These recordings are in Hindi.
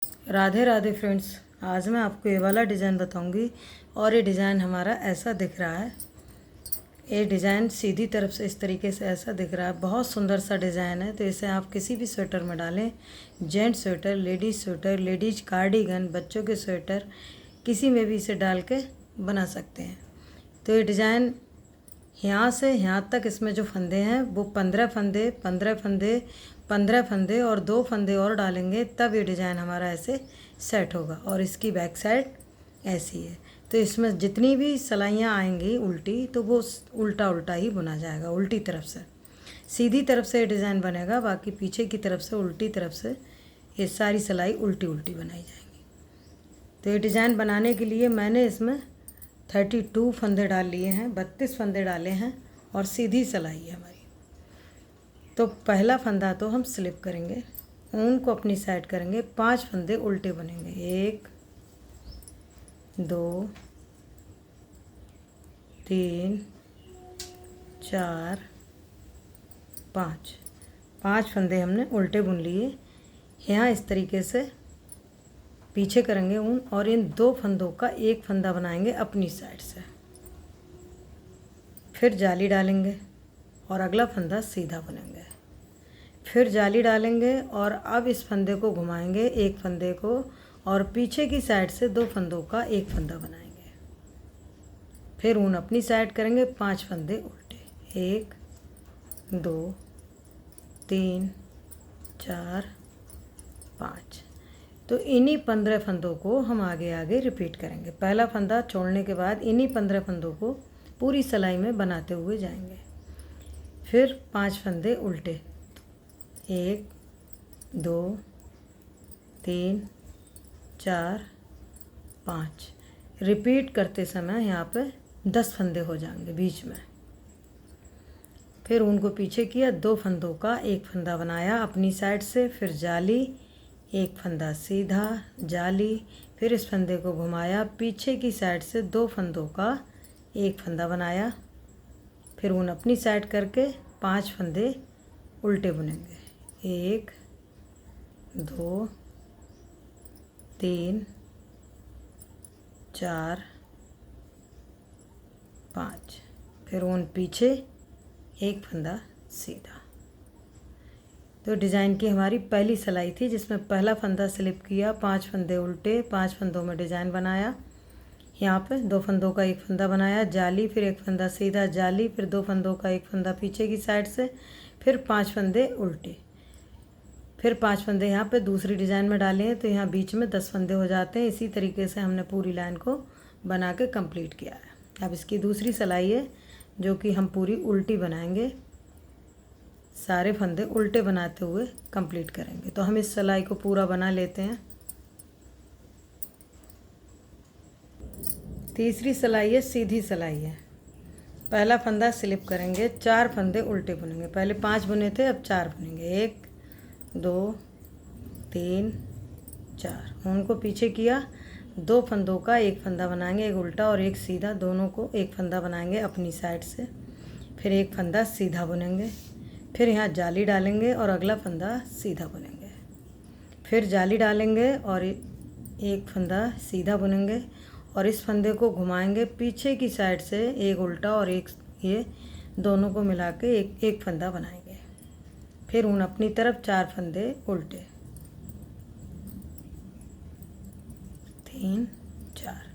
राधे राधे फ्रेंड्स। आज मैं आपको ये वाला डिज़ाइन बताऊंगी और ये डिज़ाइन हमारा ऐसा दिख रहा है। ये डिज़ाइन सीधी तरफ से इस तरीके से ऐसा दिख रहा है। बहुत सुंदर सा डिज़ाइन है। तो इसे आप किसी भी स्वेटर में डालें, जेंट्स स्वेटर, लेडीज कार्डिगन, बच्चों के स्वेटर, किसी में भी इसे डाल के बना सकते हैं। तो ये डिज़ाइन यहाँ से यहाँ तक इसमें जो फंदे हैं वो 15 फंदे 15 फंदे 15 फंदे और 2 फंदे और डालेंगे, तब ये डिज़ाइन हमारा ऐसे सेट होगा। और इसकी बैक साइड ऐसी है। तो इसमें जितनी भी सिलाइयाँ आएंगी उल्टी, तो वो उल्टा उल्टा ही बुना जाएगा। उल्टी तरफ से सीधी तरफ से ये डिज़ाइन बनेगा, बाकी पीछे की तरफ से उल्टी तरफ से ये सारी सिलाई उल्टी उल्टी बनाई जाएंगी। तो ये डिज़ाइन बनाने के लिए मैंने इसमें 32 फंदे डाल लिए हैं, 32 फंदे डाले हैं और सीधी सिलाई है हमारी। तो पहला फंदा तो हम स्लिप करेंगे, ऊन को अपनी साइड करेंगे, 5 फंदे उल्टे बनेंगे। 1 2 3 4 5 5 फंदे हमने उल्टे बुन लिए। यहाँ इस तरीके से पीछे करेंगे ऊन और इन 2 फंदों का एक फंदा बनाएंगे अपनी साइड से, फिर जाली डालेंगे और अगला फंदा सीधा बुनेंगे, फिर जाली डालेंगे और अब इस फंदे को घुमाएंगे, एक फंदे को, और पीछे की साइड से 2 फंदों का एक फंदा बनाएंगे। फिर ऊन अपनी साइड करेंगे, 5 फंदे उल्टे। 1 2 3 4 5। तो इन्हीं 15 फंदों को हम आगे आगे रिपीट करेंगे। पहला फंदा छोड़ने के बाद इन्हीं 15 फंदों को पूरी सिलाई में बनाते हुए जाएंगे। फिर 5 फंदे उल्टे। 1 2 3 4 5। रिपीट करते समय यहाँ पे 10 फंदे हो जाएंगे बीच में। फिर उनको पीछे किया, 2 फंदों का एक फंदा बनाया अपनी साइड से, फिर जाली, एक फंदा सीधा, जाली, फिर इस फंदे को घुमाया, पीछे की साइड से 2 फंदों का एक फंदा बनाया, फिर ऊन अपनी साइड करके 5 फंदे उल्टे बुनेंगे। 1 2 3 4 5। फिर ऊन पीछे, एक फंदा सीधा। तो डिज़ाइन की हमारी पहली सिलाई थी, जिसमें पहला फंदा स्लिप किया, 5 फंदे उल्टे, 5 फंदों में डिज़ाइन बनाया। यहाँ पे 2 फंदों का एक फंदा बनाया, जाली, फिर एक फंदा सीधा, जाली, फिर 2 फंदों का एक फंदा पीछे की साइड से, फिर 5 फंदे उल्टे, फिर 5 फंदे यहाँ पे दूसरी डिज़ाइन में डाले हैं। तो यहाँ बीच में 10 फंदे हो जाते हैं। इसी तरीके से हमने पूरी लाइन को बना के कंप्लीट किया है। अब इसकी दूसरी सिलाई है जो कि हम पूरी उल्टी बनाएंगे। सारे फंदे उल्टे बनाते हुए कंप्लीट करेंगे। तो हम इस सिलाई को पूरा बना लेते हैं। तीसरी सिलाई है, सीधी सिलाई है। पहला फंदा स्लिप करेंगे, 4 फंदे उल्टे बुनेंगे। पहले 5 बुने थे, अब 4 बुनेंगे। 1 2 3 4। उनको पीछे किया, 2 फंदों का एक फंदा बनाएंगे, एक उल्टा और एक सीधा, दोनों को एक फंदा बनाएंगे अपनी साइड से, फिर एक फंदा सीधा बुनेंगे, फिर यहाँ जाली डालेंगे और अगला फंदा सीधा बुनेंगे, फिर जाली डालेंगे और एक फंदा सीधा बुनेंगे और इस फंदे को घुमाएंगे, पीछे की साइड से एक उल्टा और एक ये, दोनों को मिला के एक फंदा बनाएंगे। फिर ऊन अपनी तरफ, 4 फंदे उल्टे, 3 4।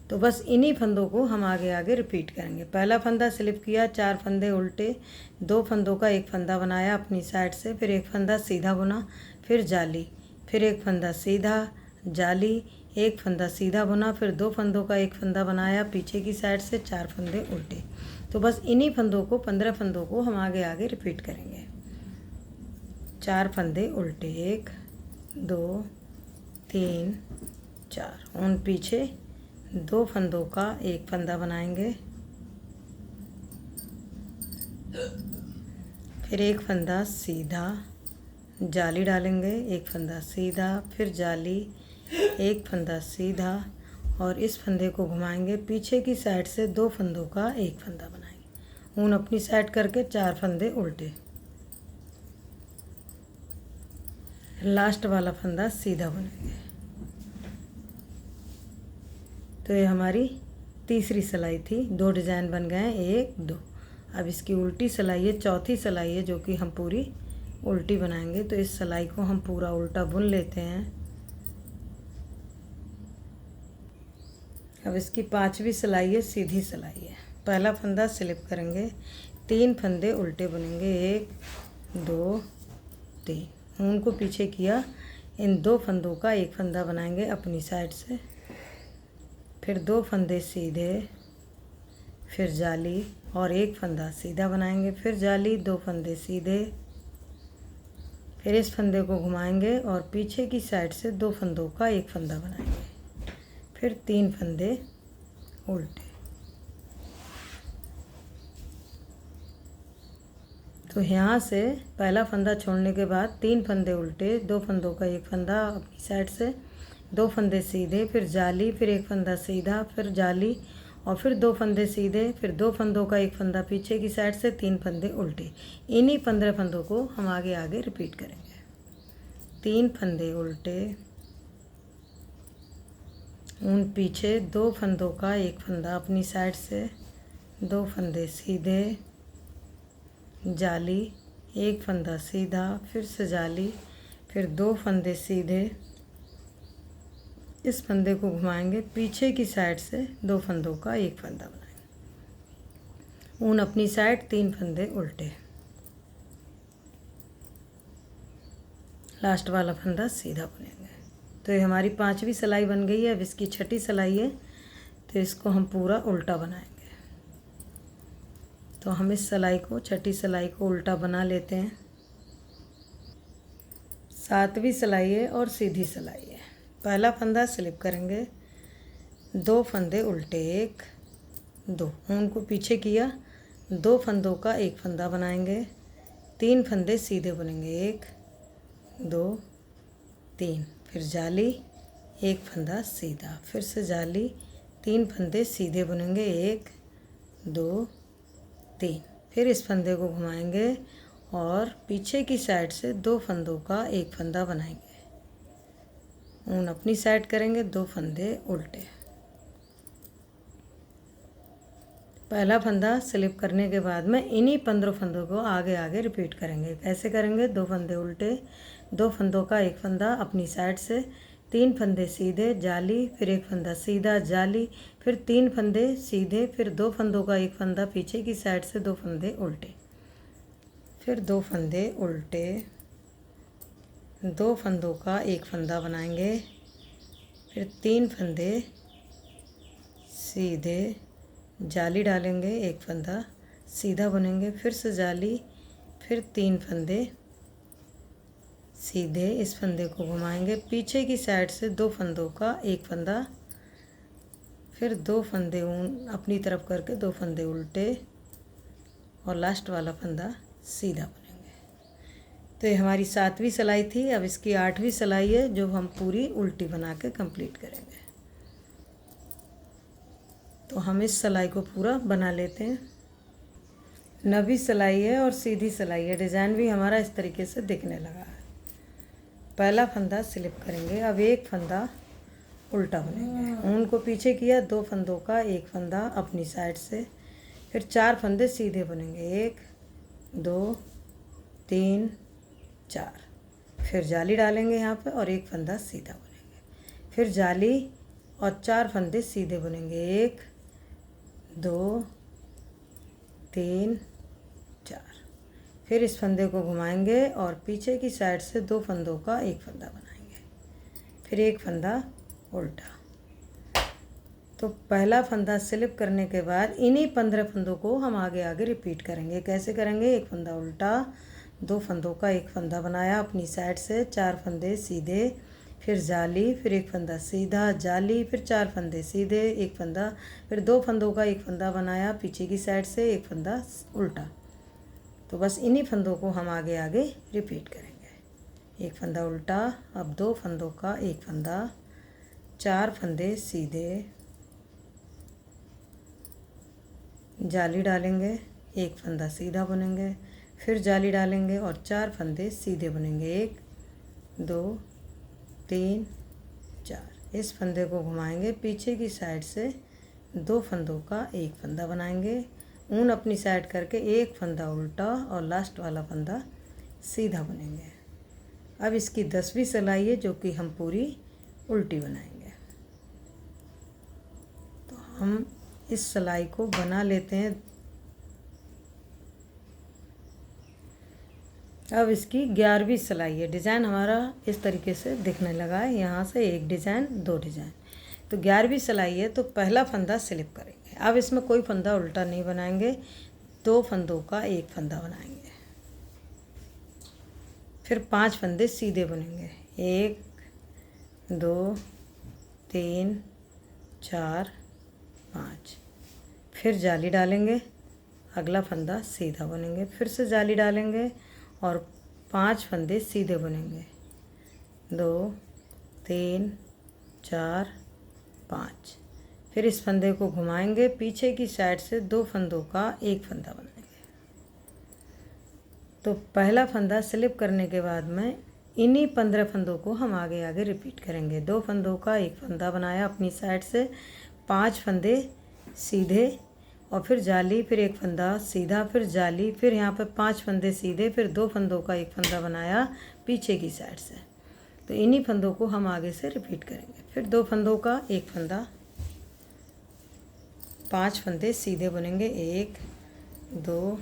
तो बस इन्हीं फंदों को हम आगे आगे रिपीट करेंगे। पहला फंदा स्लिप किया, 4 फंदे उल्टे, 2 फंदों का एक फंदा बनाया अपनी साइड से, फिर एक फंदा सीधा बुना, फिर जाली, फिर एक फंदा सीधा, जाली, एक फंदा सीधा बुना, फिर 2 फंदों का एक फंदा बनाया पीछे की साइड से, 4 फंदे उल्टे। तो बस इन्हीं फंदों को, 15 फंदों को हम आगे आगे रिपीट करेंगे। 4 फंदे उल्टे, 1 2 3 4। उन पीछे 2 फंदों का एक फंदा बनाएंगे, फिर एक फंदा सीधा, जाली डालेंगे, एक फंदा सीधा, फिर जाली, एक फंदा सीधा और इस फंदे को घुमाएंगे, पीछे की साइड से 2 फंदों का एक फंदा बनाएंगे। ऊन अपनी साइड करके 4 फंदे उल्टे, लास्ट वाला फंदा सीधा बुनेंगे। तो ये हमारी तीसरी सिलाई थी। 2 डिज़ाइन बन गए हैं, 1 2। अब इसकी उल्टी सिलाई है, चौथी सिलाई है, जो कि हम पूरी उल्टी बनाएंगे। तो इस सिलाई को हम पूरा उल्टा बुन लेते हैं। अब इसकी 5वीं सिलाई है, सीधी सिलाई है। पहला फंदा स्लिप करेंगे, 3 फंदे उल्टे बुनेंगे, 1 2 3। ऊन को पीछे किया, इन 2 फंदों का एक फंदा बनाएंगे अपनी साइड से, फिर 2 फंदे सीधे, फिर जाली और एक फंदा सीधा बनाएंगे, फिर जाली, 2 फंदे सीधे, फिर इस फंदे को घुमाएंगे और पीछे की साइड से 2 फंदों का एक फंदा बनाएंगे, फिर 3 फंदे उल्टे। तो यहाँ से पहला फंदा छोड़ने के बाद 3 फंदे उल्टे, 2 फंदों का एक फंदा अपनी साइड से, 2 फंदे सीधे, फिर जाली, फिर एक फंदा सीधा, फिर जाली और फिर 2 फंदे सीधे, फिर 2 फंदों का एक फंदा पीछे की साइड से, 3 फंदे उल्टे। इन्हीं 15 फंदों को हम आगे आगे रिपीट करेंगे। 3 फंदे उल्टे, ऊन पीछे, 2 फंदों का एक फंदा अपनी साइड से, 2 फंदे सीधे, जाली, एक फंदा सीधा, फिर से जाली, फिर 2 फंदे सीधे, इस फंदे को घुमाएंगे, पीछे की साइड से 2 फंदों का एक फंदा बनाएंगे, ऊन अपनी साइड, 3 फंदे उल्टे, लास्ट वाला फंदा सीधा बुनेंगे। तो ये हमारी 5वीं सिलाई बन गई है। अब इसकी 6ठी सिलाई है, तो इसको हम पूरा उल्टा बनाएंगे। तो हम इस सिलाई को, 6ठी सिलाई को उल्टा बना लेते हैं। 7वीं सिलाई है और सीधी सिलाई है। पहला फंदा स्लिप करेंगे, 2 फंदे उल्टे, 1 2, ऊन को पीछे किया, 2 फंदों का एक फंदा बनाएंगे, 3 फंदे सीधे बुनेंगे, 1 2 3, फिर जाली, एक फंदा सीधा, फिर से जाली, 3 फंदे सीधे बुनेंगे, 1 2 3, फिर इस फंदे को घुमाएंगे और पीछे की साइड से 2 फंदों का एक फंदा बनाएंगे, ऊन अपनी साइड करेंगे, 2 फंदे उल्टे। पहला फंदा स्लिप करने के बाद में इन्हीं 15 फंदों को आगे आगे रिपीट करेंगे। कैसे करेंगे? 2 फंदे उल्टे, 2 फंदों का एक फंदा अपनी साइड से, 3 फंदे सीधे, जाली, फिर एक फंदा सीधा, जाली, फिर 3 फंदे सीधे, फिर 2 फंदों का एक फंदा पीछे की साइड से, 2 फंदे उल्टे, फिर 2 फंदे उल्टे, 2 फंदों का एक फंदा बनाएंगे, फिर 3 फंदे सीधे, जाली डालेंगे, एक फंदा सीधा बुनेंगे, फिर से जाली, फिर 3 फंदे सीधे, इस फंदे को घुमाएंगे, पीछे की साइड से 2 फंदों का एक फंदा, फिर 2 फंदे ऊन अपनी तरफ करके 2 फंदे उल्टे और लास्ट वाला फंदा सीधा बुनेंगे। तो ये हमारी 7वीं सिलाई थी। अब इसकी 8वीं सिलाई है, जो हम पूरी उल्टी बना के कंप्लीट करेंगे। तो हम इस सिलाई को पूरा बना लेते हैं। 9वीं सिलाई है और सीधी सिलाई है। डिज़ाइन भी हमारा इस तरीके से दिखने लगा है। पहला फंदा स्लिप करेंगे, अब एक फंदा उल्टा बुनेंगे, ऊन को पीछे किया, 2 फंदों का एक फंदा अपनी साइड से, फिर 4 फंदे सीधे बुनेंगे, 1 2 3 4, फिर जाली डालेंगे यहाँ पे और एक फंदा सीधा बुनेंगे, फिर जाली और 4 फंदे सीधे बुनेंगे, 1 2 3 4, फिर इस फंदे को घुमाएंगे और पीछे की साइड से 2 फंदों का एक फंदा बनाएंगे, फिर एक फंदा उल्टा। तो पहला फंदा स्लिप करने के बाद इन्हीं 15 फंदों को हम आगे आगे रिपीट करेंगे। कैसे करेंगे? एक फंदा उल्टा, 2 फंदों का एक फंदा बनाया अपनी साइड से, 4 फंदे सीधे, फिर जाली, फिर एक फंदा सीधा, जाली, फिर 4 फंदे सीधे, एक फंदा, फिर 2 फंदों का एक फंदा बनाया पीछे की साइड से, एक फंदा उल्टा। तो बस इन्हीं फंदों को हम आगे आगे रिपीट करेंगे। एक फंदा उल्टा, अब 2 फंदों का एक फंदा, 4 फंदे सीधे, जाली डालेंगे, एक फंदा सीधा बुनेंगे, फिर जाली डालेंगे और 4 फंदे सीधे बुनेंगे, 1 2 3 4, इस फंदे को घुमाएंगे, पीछे की साइड से 2 फंदों का एक फंदा बनाएंगे, ऊन अपनी साइड करके एक फंदा उल्टा और लास्ट वाला फंदा सीधा बुनेंगे। अब इसकी 10वीं सिलाई है जो कि हम पूरी उल्टी बनाएंगे। तो हम इस सिलाई को बना लेते हैं। अब इसकी 11वीं सिलाई है। डिज़ाइन हमारा इस तरीके से दिखने लगा है, यहाँ से एक डिज़ाइन, 2 डिज़ाइन। तो 11वीं सिलाई है तो पहला फंदा स्लिप करेंगे। अब इसमें कोई फंदा उल्टा नहीं बनाएंगे, 2 फंदों का एक फंदा बनाएंगे, फिर 5 फंदे सीधे बुनेंगे, 1 2 3 4 5, फिर जाली डालेंगे, अगला फंदा सीधा बुनेंगे, फिर से जाली डालेंगे और 5 फंदे सीधे बुनेंगे, 2 3 4 5, फिर इस फंदे को घुमाएंगे, पीछे की साइड से 2 फंदों का एक फंदा बनाएंगे। तो पहला फंदा स्लिप करने के बाद में इन्हीं 15 फंदों को हम आगे आगे रिपीट करेंगे। 2 फंदों का एक फंदा बनाया अपनी साइड से, 5 फंदे सीधे और फिर जाली, फिर एक फंदा सीधा, फिर जाली, फिर यहाँ पर 5 फंदे सीधे, फिर 2 फंदों का एक फंदा बनाया पीछे की साइड से। तो इन्हीं फंदों को हम आगे से रिपीट करेंगे। फिर 2 फंदों का एक फंदा, 5 फंदे सीधे बुनेंगे, 1 2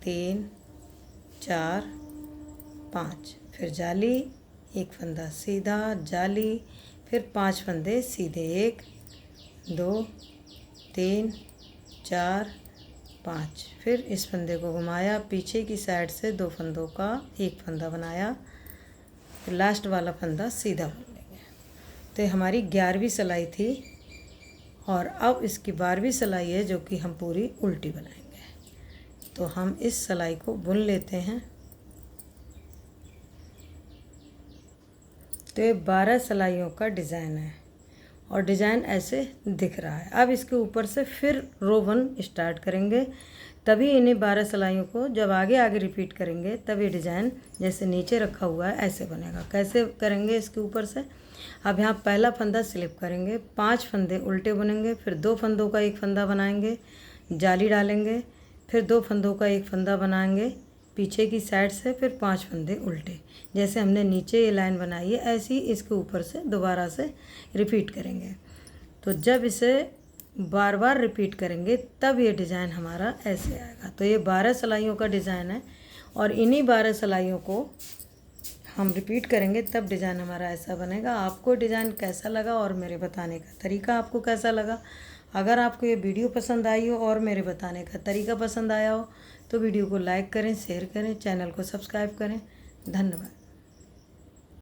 3 4 5, फिर जाली, एक फंदा सीधा, जाली, फिर 5 फंदे सीधे, 1 2 3 4 5, फिर इस फंदे को घुमाया, पीछे की साइड से 2 फंदों का एक फंदा बनाया, फिर लास्ट वाला फंदा सीधा बुन लेंगे। तो ये हमारी 11वीं सिलाई थी और अब इसकी 12वीं सिलाई है जो कि हम पूरी उल्टी बनाएंगे। तो हम इस सिलाई को बुन लेते हैं। तो ये 12 सिलाइयों का डिज़ाइन है और डिज़ाइन ऐसे दिख रहा है। अब इसके ऊपर से फिर रो 1 स्टार्ट करेंगे, तभी इन्हीं 12 सिलाइयों को जब आगे आगे रिपीट करेंगे तब ये डिज़ाइन जैसे नीचे रखा हुआ है ऐसे बनेगा। कैसे करेंगे इसके ऊपर से, अब यहाँ पहला फंदा स्लिप करेंगे, 5 फंदे उल्टे बुनेंगे, फिर 2 फंदों का एक फंदा बनाएंगे, जाली डालेंगे, फिर 2 फंदों का एक फंदा बनाएंगे पीछे की साइड से, फिर 5 फंदे उल्टे। जैसे हमने नीचे ये लाइन बनाई है ऐसे ही इसके ऊपर से दोबारा से रिपीट करेंगे। तो जब इसे बार बार रिपीट करेंगे तब ये डिज़ाइन हमारा ऐसे आएगा। तो ये 12 सिलाइयों का डिज़ाइन है और इन्हीं 12 सिलाइयों को हम रिपीट करेंगे तब डिज़ाइन हमारा ऐसा बनेगा। आपको डिज़ाइन कैसा लगा और मेरे बताने का तरीका आपको कैसा लगा? अगर आपको ये वीडियो पसंद आई हो और मेरे बताने का तरीका पसंद आया हो तो वीडियो को लाइक करें, शेयर करें, चैनल को सब्सक्राइब करें। धन्यवाद।